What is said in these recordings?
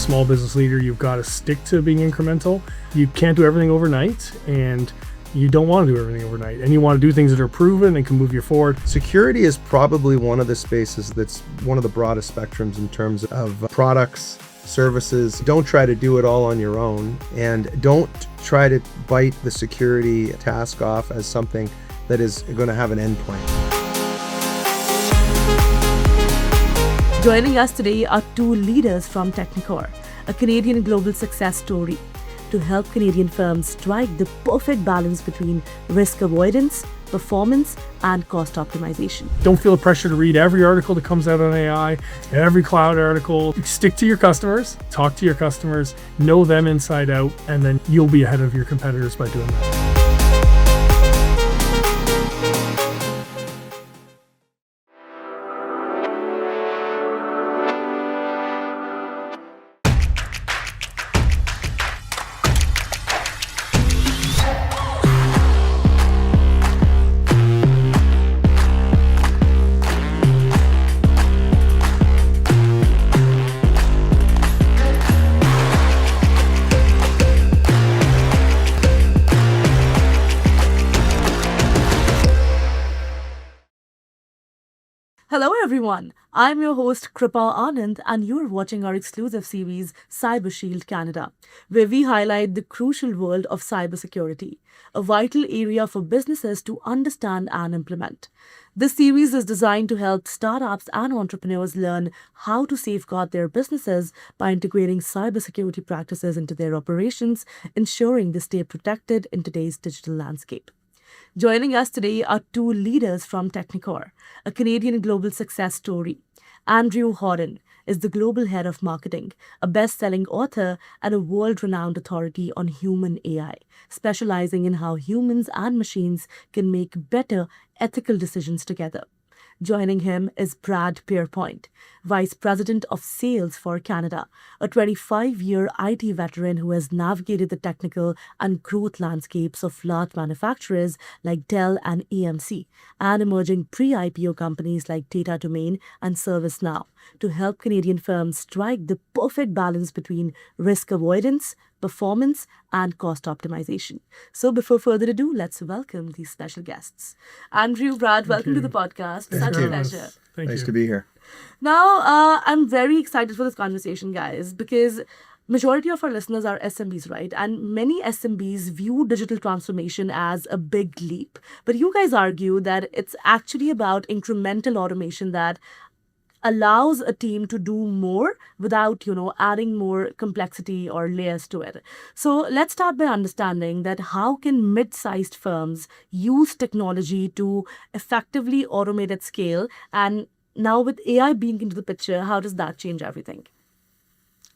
small business leader, you've got to stick to being incremental. You can't do everything overnight, and you don't want to do everything overnight, and you want to do things that are proven and can move you forward. Security is probably one of the spaces that's one of the broadest spectrums in terms of products, services. Don't try to do it all on your own, and don't try to bite the security task off as something that is going to have an endpoint. Joining us today are two leaders from Teknicor, a Canadian global success story, to help Canadian firms strike the perfect balance between risk avoidance, performance, and cost optimization. Don't feel the pressure to read every article that comes out on AI, every cloud article. Stick to your customers, talk to your customers, know them inside out, and then you'll be ahead of your competitors by doing that. Hello everyone, I'm your host Kripa Anand, and you're watching our exclusive series Cybershield Canada, where we highlight the crucial world of cybersecurity, a vital area for businesses to understand and implement. This series is designed to help startups and entrepreneurs learn how to safeguard their businesses by integrating cybersecurity practices into their operations, ensuring they stay protected in today's digital landscape. Joining us today are two leaders from Teknicor, a Canadian global success story. Andrew Horton is the global head of marketing, a best-selling author, and a world-renowned authority on human AI, specializing in how humans and machines can make better ethical decisions together. Joining him is Brad Pierrepoint, Vice President of Sales for Canada, a 25-year IT veteran who has navigated the technical and growth landscapes of large manufacturers like Dell and EMC, and emerging pre-IPO companies like Data Domain and ServiceNow, to help Canadian firms strike the perfect balance between risk avoidance, performance, and cost optimization. So before further ado, let's welcome these special guests. Andrew, Brad, welcome to the podcast. Such a pleasure. Nice to be here. Now, I'm very excited for this conversation, guys, because majority of our listeners are SMEs, right? And many SMBs view digital transformation as a big leap. But you guys argue that it's actually about incremental automation that allows a team to do more without, adding more complexity or layers to it. So let's start by understanding that how can mid-sized firms use technology to effectively automate at scale? And now with AI being into the picture, how does that change everything?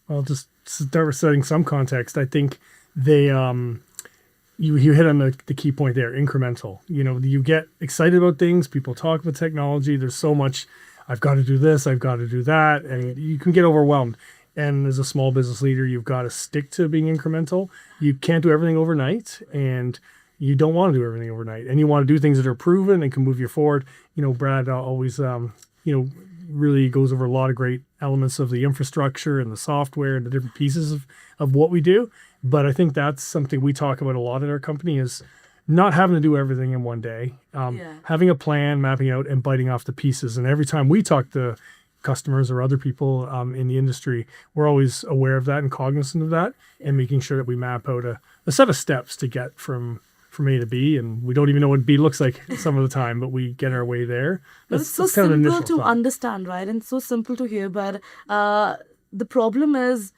Well, just start setting some context. I think they, you hit on the key point there, incremental. You get excited about things, people talk about technology, there's so much, I've got to do this, I've got to do that, and you can get overwhelmed. And as a small business leader, you've got to stick to being incremental. You can't do everything overnight, and you don't want to do everything overnight. And you want to do things that are proven and can move you forward. Brad always, really goes over a lot of great elements of the infrastructure and the software and the different pieces of what we do. But I think that's something we talk about a lot at our company is not having to do everything in one day, having a plan, mapping out, and biting off the pieces. And every time we talk to customers or other people in the industry, we're always aware of that and cognizant of that, and making sure that we map out a set of steps to get from A to B. And we don't even know what B looks like some of the time, but we get our way there. It's so simple to understand, right? And so simple to hear. But the problem is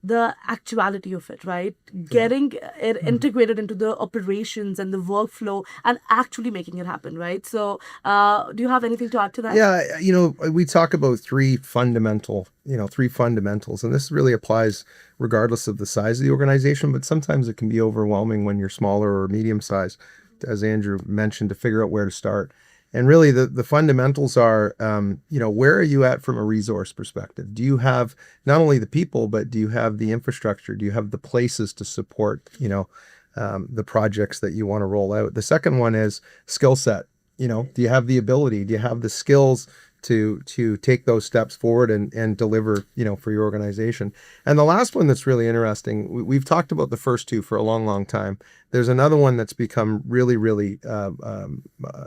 the actuality of it, right? Getting it integrated into the operations and the workflow and actually making it happen, right? So do you have anything to add to that? Yeah, we talk about three fundamentals, and this really applies regardless of the size of the organization, but sometimes it can be overwhelming when you're smaller or medium sized, as Andrew mentioned, to figure out where to start. And really the fundamentals are, where are you at from a resource perspective? Do you have not only the people, but do you have the infrastructure? Do you have the places to support, the projects that you want to roll out? The second one is skill set. Do you have the ability? Do you have the skills to take those steps forward and deliver, for your organization. And the last one that's really interesting, we've talked about the first two for a long, long time. There's another one that's become really, really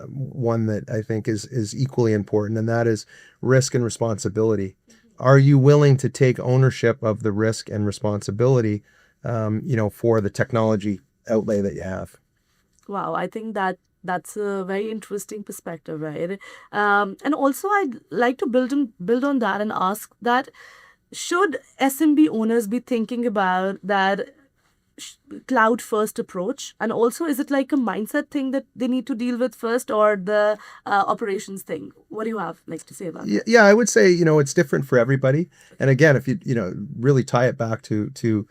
one that I think is equally important, and that is risk and responsibility. Are you willing to take ownership of the risk and responsibility, for the technology outlay that you have? Wow, I think that's a very interesting perspective, right? And also, I'd like to build on that and ask that should SMB owners be thinking about that cloud first approach, and also is it like a mindset thing that they need to deal with first, or the operations thing? What do you have like to say about that? Yeah, I would say, it's different for everybody. And again, if you really tie it back to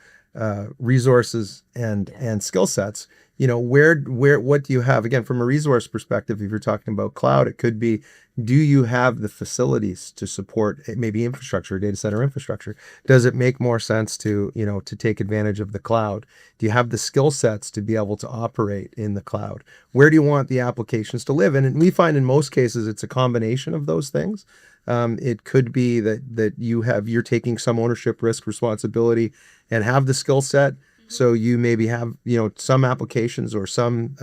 resources and skill sets, what do you have? Again, from a resource perspective, if you're talking about cloud, it could be, do you have the facilities to support maybe infrastructure, data center infrastructure? Does it make more sense to take advantage of the cloud? Do you have the skill sets to be able to operate in the cloud? Where do you want the applications to live? And we find in most cases, it's a combination of those things. It could be that you're taking some ownership, risk, responsibility, and have the skill set. So you maybe have, some applications or some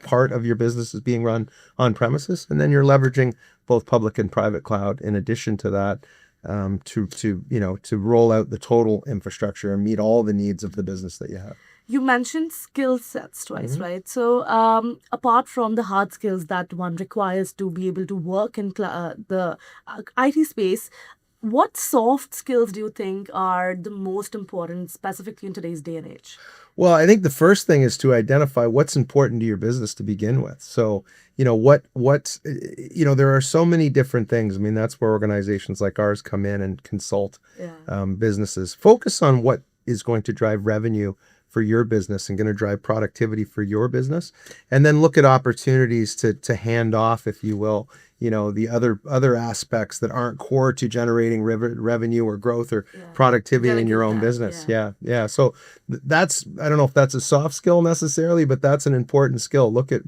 part of your business is being run on premises, and then you're leveraging both public and private cloud in addition to that, to roll out the total infrastructure and meet all the needs of the business that you have. You mentioned skill sets twice, right? So apart from the hard skills that one requires to be able to work in the IT space, what soft skills do you think are the most important, specifically in today's day and age? Well, I think the first thing is to identify what's important to your business to begin with. So, there are so many different things. I mean, that's where organizations like ours come in and consult businesses. Focus on what is going to drive revenue for your business and going to drive productivity for your business. And then look at opportunities to hand off, if you will, the other aspects that aren't core to generating revenue or growth or productivity in your own business. Yeah. So that's, I don't know if that's a soft skill necessarily, but that's an important skill. Look at,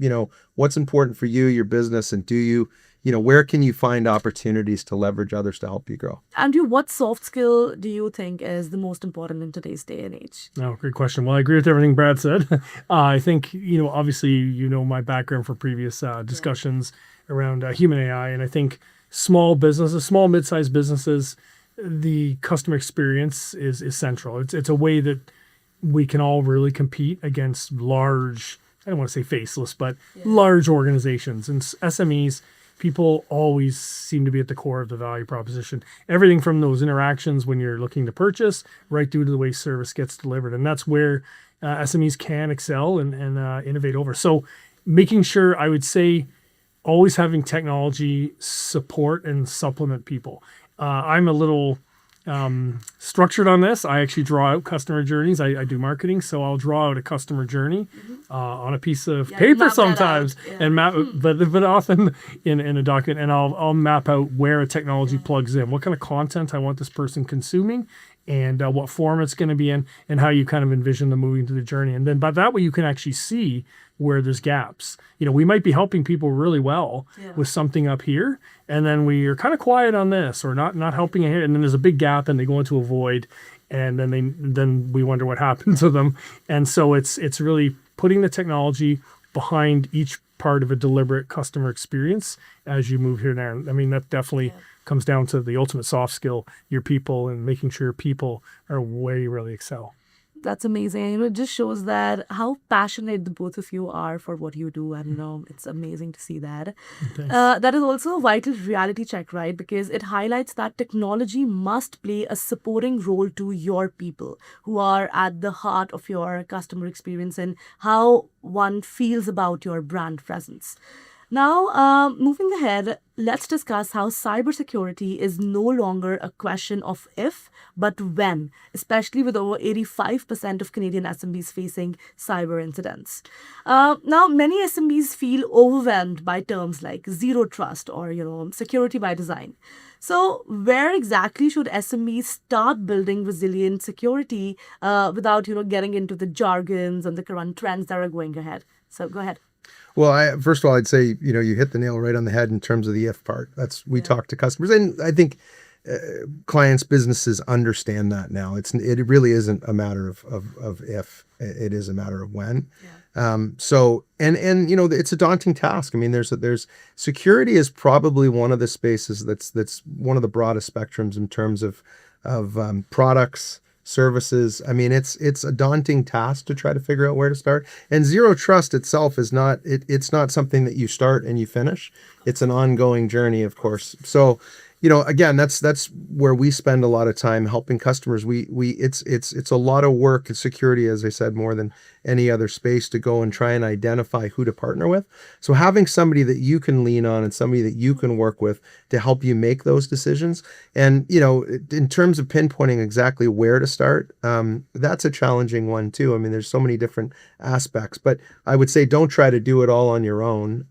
what's important for you, your business, and do you, where can you find opportunities to leverage others to help you grow? Andrew, what soft skill do you think is the most important in today's day and age? Oh, great question. Well, I agree with everything Brad said. I think, obviously, my background for previous discussions around human AI. And I think small mid-sized businesses, the customer experience is central. It's a way that we can all really compete against large, I don't want to say faceless, but large organizations and SMEs. People always seem to be at the core of the value proposition. Everything from those interactions when you're looking to purchase right through to the way service gets delivered. And that's where SMEs can excel and innovate over. So making sure, I would say, always having technology support and supplement people. I'm a little structured on this. I actually draw out customer journeys. I do marketing, so I'll draw out a customer journey on a piece of paper sometimes and map, but often in a document, and I'll map out where a technology plugs in, what kind of content I want this person consuming, and what form it's going to be in, and how you kind of envision them moving through the journey. And then by that way, you can actually see where there's gaps. We might be helping people really well with something up here, and then we are kind of quiet on this, or not helping here, and then there's a big gap, and they go into a void, and then we wonder what happened to them. And so it's really putting the technology behind each part of a deliberate customer experience as you move here and there. I mean, that definitely comes down to the ultimate soft skill, your people, and making sure people are where you really excel. That's amazing. It just shows that how passionate the both of you are for what you do, and it's amazing to see that. That is also a vital reality check, right? Because it highlights that technology must play a supporting role to your people who are at the heart of your customer experience and how one feels about your brand presence. Now, moving ahead, let's discuss how cybersecurity is no longer a question of if, but when, especially with over 85% of Canadian SMBs facing cyber incidents. Now, many SMBs feel overwhelmed by terms like zero trust or, security by design. So where exactly should SMEs start building resilient security without, getting into the jargons and the current trends that are going ahead? So go ahead. Well, first of all, I'd say, you hit the nail right on the head in terms of the if part. We talk to customers, and I think clients, businesses understand that now. It really isn't a matter of if, it is a matter of when. So it's a daunting task. I mean, there's security is probably one of the spaces that's one of the broadest spectrums in terms of products, services. I mean, it's a daunting task to try to figure out where to start. And zero trust itself is not, it's not something that you start and you finish. It's an ongoing journey, of course. So, again, that's where we spend a lot of time helping customers. It's a lot of work in security, as I said, more than any other space, to go and try and identify who to partner with. So having somebody that you can lean on and somebody that you can work with to help you make those decisions. And, in terms of pinpointing exactly where to start, that's a challenging one too. I mean, there's so many different aspects, but I would say don't try to do it all on your own.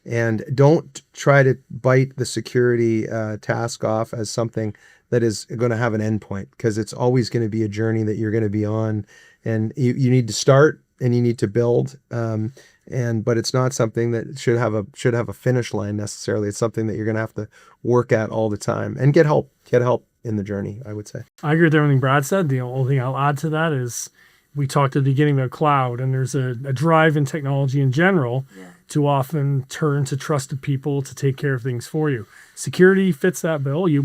And don't try to bite the security task off as something that is going to have an endpoint, because it's always going to be a journey that you're going to be on. And you need to start and you need to build. But it's not something that should have a finish line necessarily. It's something that you're going to have to work at all the time and get help in the journey, I would say. I agree with everything Brad said. The only thing I'll add to that is we talked at the beginning about cloud, and there's a drive in technology in general to often turn to trusted people to take care of things for you. Security fits that bill. You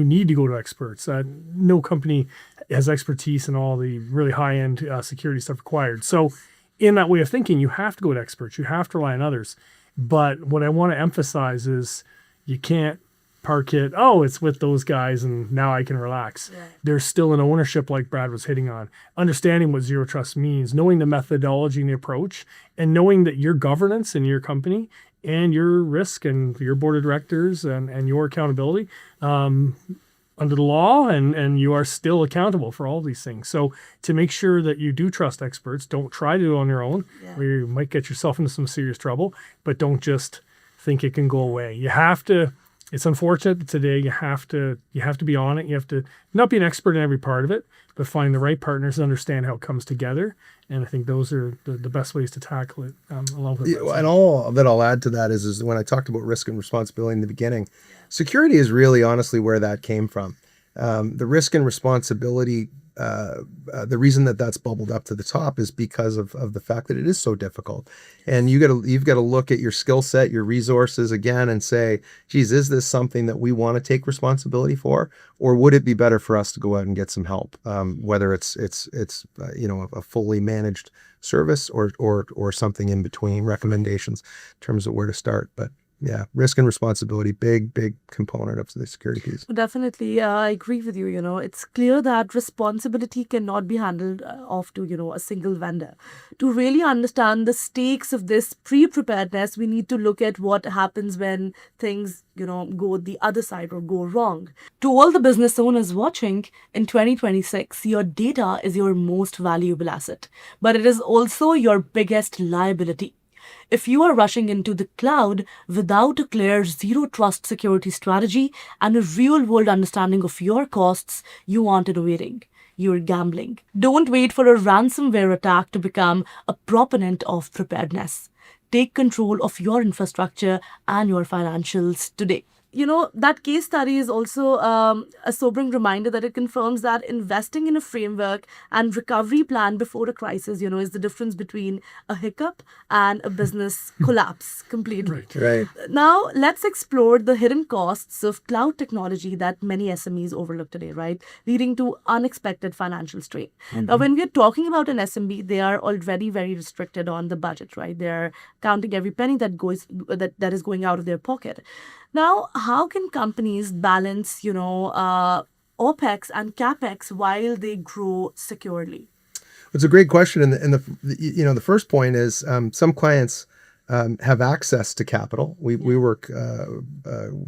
need to go to experts. No company has expertise in all the really high-end security stuff required. So in that way of thinking, you have to go to experts. You have to rely on others. But what I want to emphasize is you can't park it, it's with those guys and now I can relax. Yeah. There's still an ownership, like Brad was hitting on. Understanding what zero trust means, knowing the methodology and the approach, and knowing that your governance in your company and your risk and your board of directors and your accountability under the law, and you are still accountable for all these things. So to make sure that you do trust experts, don't try to do it on your own, where you might get yourself into some serious trouble, but don't just think it can go away. You have to. It's unfortunate that today you have to be on it. You have to not be an expert in every part of it, but find the right partners and understand how it comes together. And I think those are the best ways to tackle it. Along with and all that I'll add to that is when I talked about risk and responsibility in the beginning, security is really honestly where that came from. The risk and responsibility, the reason that's bubbled up to the top is because of the fact that it is so difficult. And you've got to look at your skill set, your resources again, and say, geez, is this something that we want to take responsibility for, or would it be better for us to go out and get some help? Whether it's a fully managed service or something in between, recommendations in terms of where to start. But yeah, risk and responsibility, big component of the security piece. Definitely, I agree with you. It's clear that responsibility cannot be handled off to, a single vendor. To really understand the stakes of this pre-preparedness, we need to look at what happens when things, go the other side or go wrong. To all the business owners watching, in 2026, your data is your most valuable asset, but it is also your biggest liability. If you are rushing into the cloud without a clear zero trust security strategy and a real world understanding of your costs, you aren't innovating. You're gambling. Don't wait for a ransomware attack to become a proponent of preparedness. Take control of your infrastructure and your financials today. That case study is also a sobering reminder that it confirms that investing in a framework and recovery plan before a crisis, is the difference between a hiccup and a business collapse completely. Right. Now, let's explore the hidden costs of cloud technology that many SMEs overlook today, right? Leading to unexpected financial strain. Mm-hmm. Now, when we're talking about an SMB, they are already very restricted on the budget, right? They're counting every penny that is going out of their pocket. Now, how can companies balance, OpEx and CapEx while they grow securely? It's a great question, and the first point is some clients have access to capital. We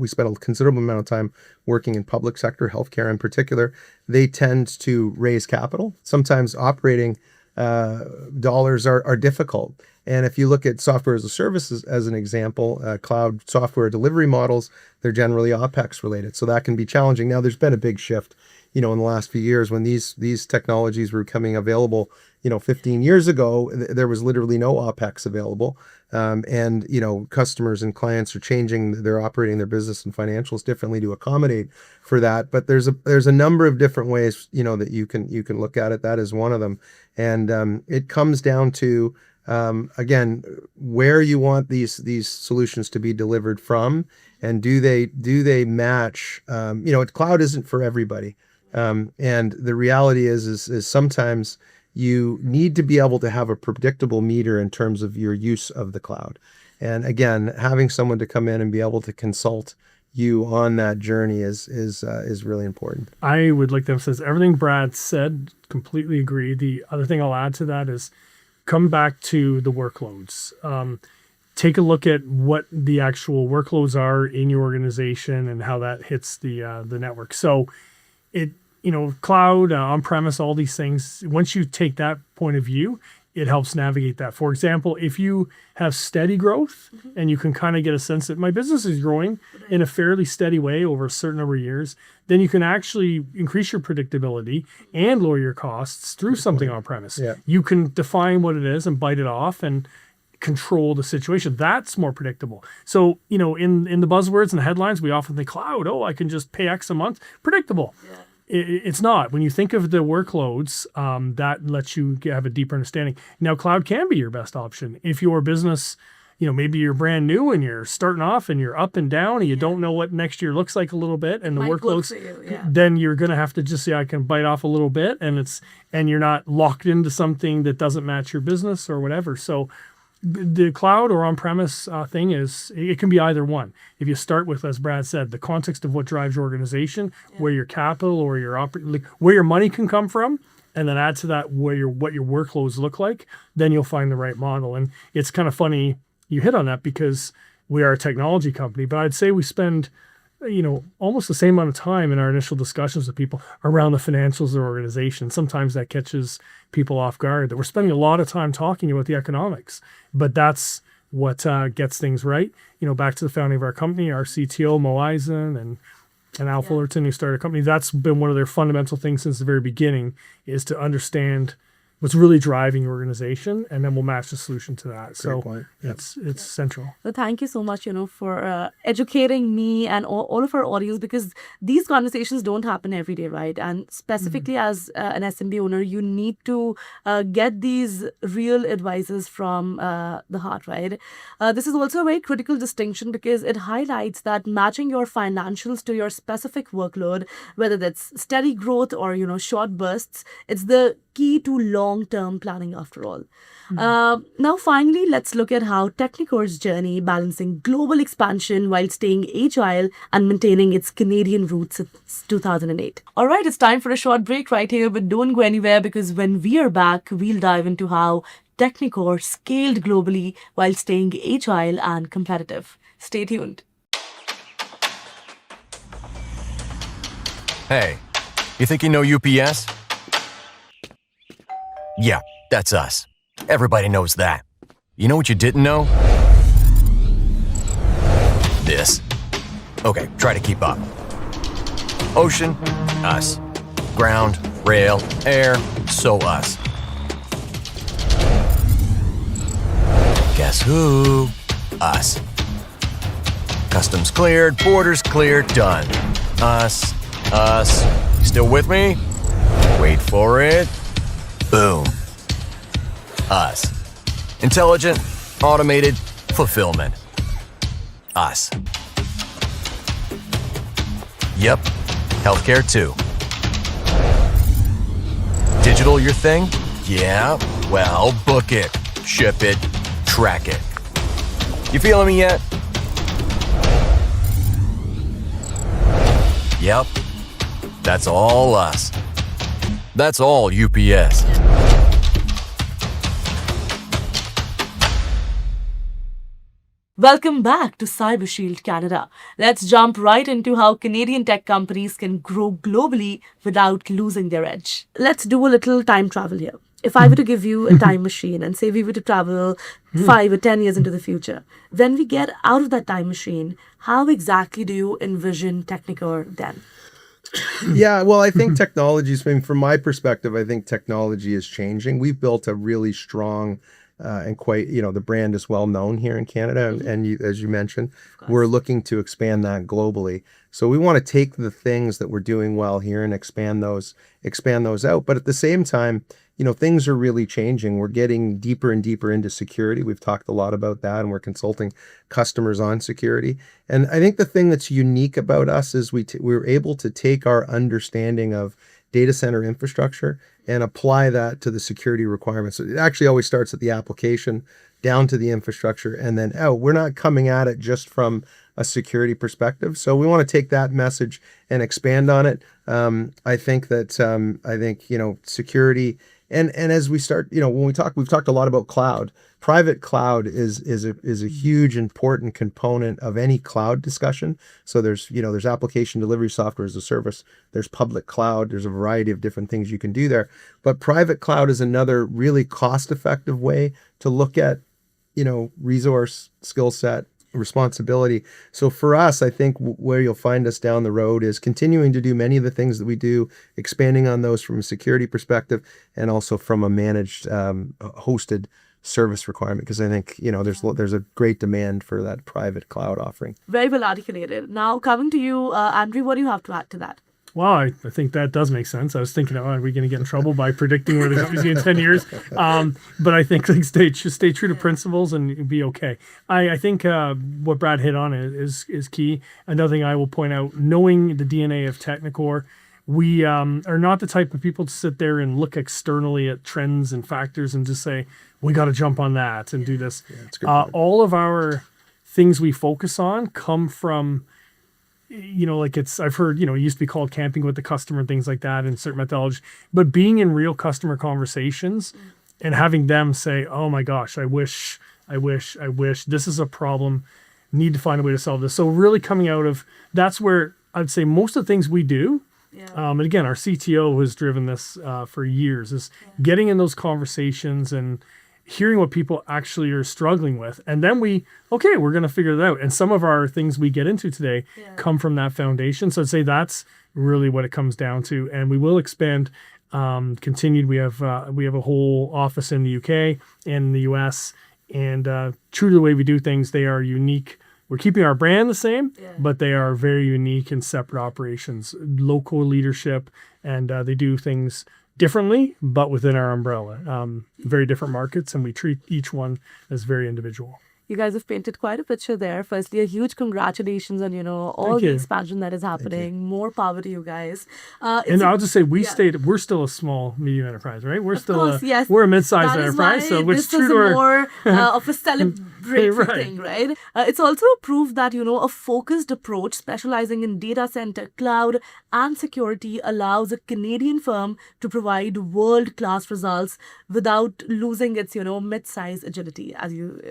spend a considerable amount of time working in public sector, healthcare in particular. They tend to raise capital. Sometimes operating dollars are difficult. And if you look at software as a service as an example, cloud software delivery models, they're generally OpEx related. So that can be challenging. Now, there's been a big shift in the last few years when these technologies were becoming available. 15 years ago, there was literally no OpEx available. And customers and clients are changing, they're operating their business and financials differently to accommodate for that. But there's a number of different ways, that you can look at it. That is one of them. And it comes down to, again, where you want these solutions to be delivered from, and do they match? Cloud isn't for everybody. And the reality is sometimes you need to be able to have a predictable meter in terms of your use of the cloud. And again, having someone to come in and be able to consult you on that journey is really important. I would like to emphasize everything Brad said, completely agree. The other thing I'll add to that is come back to the workloads. Take a look at what the actual workloads are in your organization and how that hits the network. So cloud, on-premise, all these things, once you take that point of view, it helps navigate that. For example, if you have steady growth and you can kind of get a sense that my business is growing in a fairly steady way over a certain number of years, then you can actually increase your predictability and lower your costs through something on-premise. Yeah. You can define what it is and bite it off and control the situation. That's more predictable. So, in the buzzwords and the headlines, we often think cloud, I can just pay X a month. Predictable. Yeah. It's not. When you think of the workloads, that lets you have a deeper understanding. Now, cloud can be your best option. If your business, maybe you're brand new and you're starting off and you're up and down and you don't know what next year looks like a little bit, and the workloads, then you're going to have to just say, I can bite off a little bit, and you're not locked into something that doesn't match your business or whatever. So the cloud or on-premise thing it can be either one. If you start with, as Brad said, the context of what drives your organization, where your capital or where your money can come from, and then add to that what your workloads look like, then you'll find the right model. And it's kind of funny you hit on that because we are a technology company, but I'd say we spend almost the same amount of time in our initial discussions with people around the financials of the organization. Sometimes that catches people off guard, that we're spending a lot of time talking about the economics, but that's what gets things right. Back to the founding of our company, our CTO, Mo Eisen, and Al Fullerton, who started a company, that's been one of their fundamental things since the very beginning, is to understand what's really driving your organization, and then we'll match the solution to that. Great point. It's central. So thank you so much, for educating me and all of our audience, because these conversations don't happen every day, right? And specifically as an SMB owner, you need to get these real advices from the heart, right? This is also a very critical distinction because it highlights that matching your financials to your specific workload, whether that's steady growth or, short bursts, it's the key to long-term planning after all. Now, finally, let's look at how Teknicor's journey balancing global expansion while staying agile and maintaining its Canadian roots since 2008. All right, it's time for a short break right here, but don't go anywhere because when we are back, we'll dive into how Teknicor scaled globally while staying agile and competitive. Stay tuned. Hey, you think you know UPS? Yeah, that's us. Everybody knows that. You know what you didn't know? This. Okay, try to keep up. Ocean, us. Ground, rail, air, so us. Guess who? Us. Customs cleared, borders cleared, done. Us. You still with me? Wait for it. Boom. Us. Intelligent, automated, fulfillment. Us. Yep. Healthcare too. Digital your thing? Yeah. Well, book it, ship it, track it. You feeling me yet? Yep. That's all us. That's all UPS. Welcome back to CyberShield Canada. Let's jump right into how Canadian tech companies can grow globally without losing their edge. Let's do a little time travel here. If I were to give you a time machine and say we were to travel 5 or 10 years into the future, when we get out of that time machine, how exactly do you envision Teknicor then? Yeah, well, I think technology's, I mean, from my perspective, I think technology is changing. We've built a really strong and quite, the brand is well known here in Canada. And you, as you mentioned, we're looking to expand that globally. So we want to take the things that we're doing well here and expand those out. But at the same time, things are really changing. We're getting deeper and deeper into security. We've talked a lot about that, and we're consulting customers on security. And I think the thing that's unique about us is we're able to take our understanding of data center infrastructure and apply that to the security requirements. So it actually always starts at the application down to the infrastructure and then out. We're not coming at it just from a security perspective. So we want to take that message and expand on it. I think security and as we start, when we've talked a lot about cloud. Private cloud is a huge important component of any cloud discussion. So there's application delivery software as a service. There's public cloud. There's a variety of different things you can do there. But private cloud is another really cost-effective way to look at, resource, skill set, responsibility. So for us, I think where you'll find us down the road is continuing to do many of the things that we do, expanding on those from a security perspective and also from a managed hosted service requirement, because I think there's a great demand for that private cloud offering. Very well articulated. Now coming to you, Andrew, what do you have to add to that? Well, I think that does make sense. I was thinking, are we going to get in trouble by predicting where the company's going in 10 years? But I think stay true to principles and be okay. I think what Brad hit on is key. Another thing I will point out, knowing the DNA of Teknicor, we are not the type of people to sit there and look externally at trends and factors and just say, we got to jump on that and do this. Yeah, that's a good point. All of our things we focus on come from, I've heard, it used to be called camping with the customer and things like that and certain methodology, but being in real customer conversations and having them say, oh my gosh, I wish this is a problem, need to find a way to solve this. So really coming out of, that's where I'd say most of the things we do. Yeah. And again, our CTO has driven this for years, is getting in those conversations and hearing what people actually are struggling with. And then we're going to figure it out. And some of our things we get into today come from that foundation. So I'd say that's really what it comes down to. And we will expand, continued. We have a whole office in the UK and in the US. And true to the way we do things, they are unique. We're keeping our brand the same, but they are very unique and separate operations, local leadership, and they do things differently, but within our umbrella. Very different markets, and we treat each one as very individual. You guys have painted quite a picture there. Firstly, a huge congratulations on, all the expansion that is happening. More power to you guys. And I'll just say we're still a small, medium enterprise, right? We're we're a mid-sized enterprise. So which this is more of a celebratory thing, right? It's also a proof that, a focused approach specializing in data center, cloud, and security allows a Canadian firm to provide world-class results without losing its, mid-sized agility, as you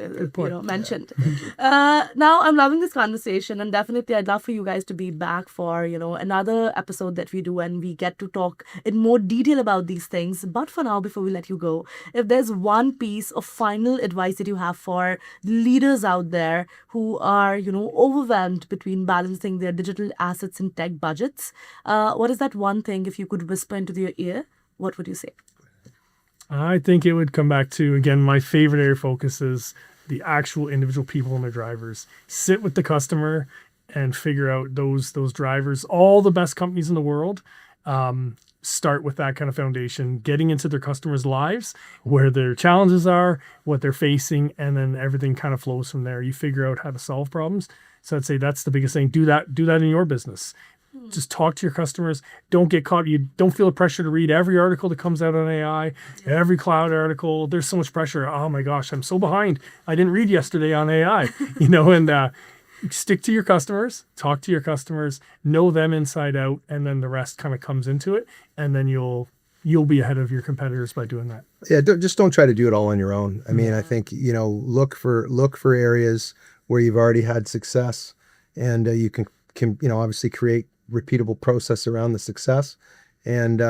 mentioned. Now I'm loving this conversation, and definitely I'd love for you guys to be back for another episode that we do and we get to talk in more detail about these things. But for now, before we let you go, if there's one piece of final advice that you have for leaders out there who are overwhelmed between balancing their digital assets and tech budgets, what is that one thing, if you could whisper into their ear, what would you say? I think it would come back to, again, my favorite area of focus is the actual individual people and their drivers. Sit with the customer and figure out those drivers. All the best companies in the world start with that kind of foundation, getting into their customers' lives, where their challenges are, what they're facing, and then everything kind of flows from there. You figure out how to solve problems. So I'd say that's the biggest thing. Do that in your business. Just talk to your customers. Don't get caught. You don't feel the pressure to read every article that comes out on AI, every cloud article. There's so much pressure. Oh my gosh, I'm so behind. I didn't read yesterday on AI, and stick to your customers, talk to your customers, know them inside out, and then the rest kind of comes into it. And then you'll be ahead of your competitors by doing that. Yeah. Don't try to do it all on your own. I mean, I think, look for areas where you've already had success, and you can obviously create repeatable process around the success. And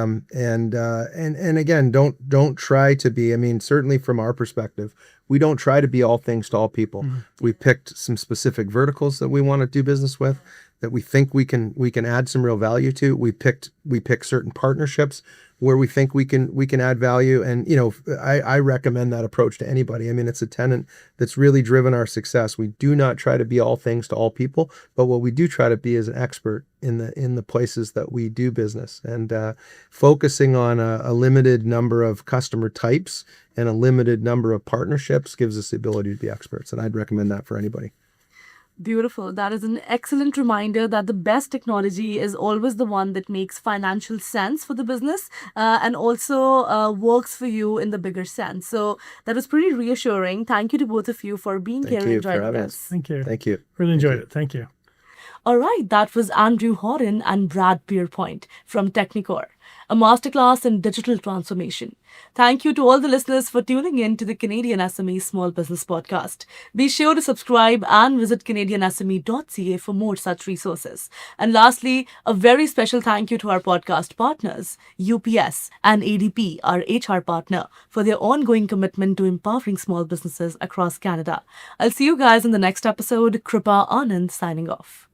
again, don't try to be, I mean, certainly from our perspective, we don't try to be all things to all people. Mm-hmm. We picked some specific verticals that we want to do business with. that we think we can add some real value to. We pick certain partnerships where we think we can add value. And, I recommend that approach to anybody. I mean, it's a tenet that's really driven our success. We do not try to be all things to all people, but what we do try to be is an expert in the places that we do business, and focusing on a limited number of customer types and a limited number of partnerships gives us the ability to be experts. And I'd recommend that for anybody. Beautiful. That is an excellent reminder that the best technology is always the one that makes financial sense for the business and also works for you in the bigger sense. So that was pretty reassuring. Thank you to both of you for being Thank here you and for joining having us. Thank you. Thank you. Really enjoyed it. Thank you. All right, that was Andrew Horton and Brad Pierrepoint from Teknicor, a masterclass in digital transformation. Thank you to all the listeners for tuning in to the Canadian SME Small Business Podcast. Be sure to subscribe and visit CanadianSME.ca for more such resources. And lastly, a very special thank you to our podcast partners, UPS and ADP, our HR partner, for their ongoing commitment to empowering small businesses across Canada. I'll see you guys in the next episode. Kripa Anand signing off.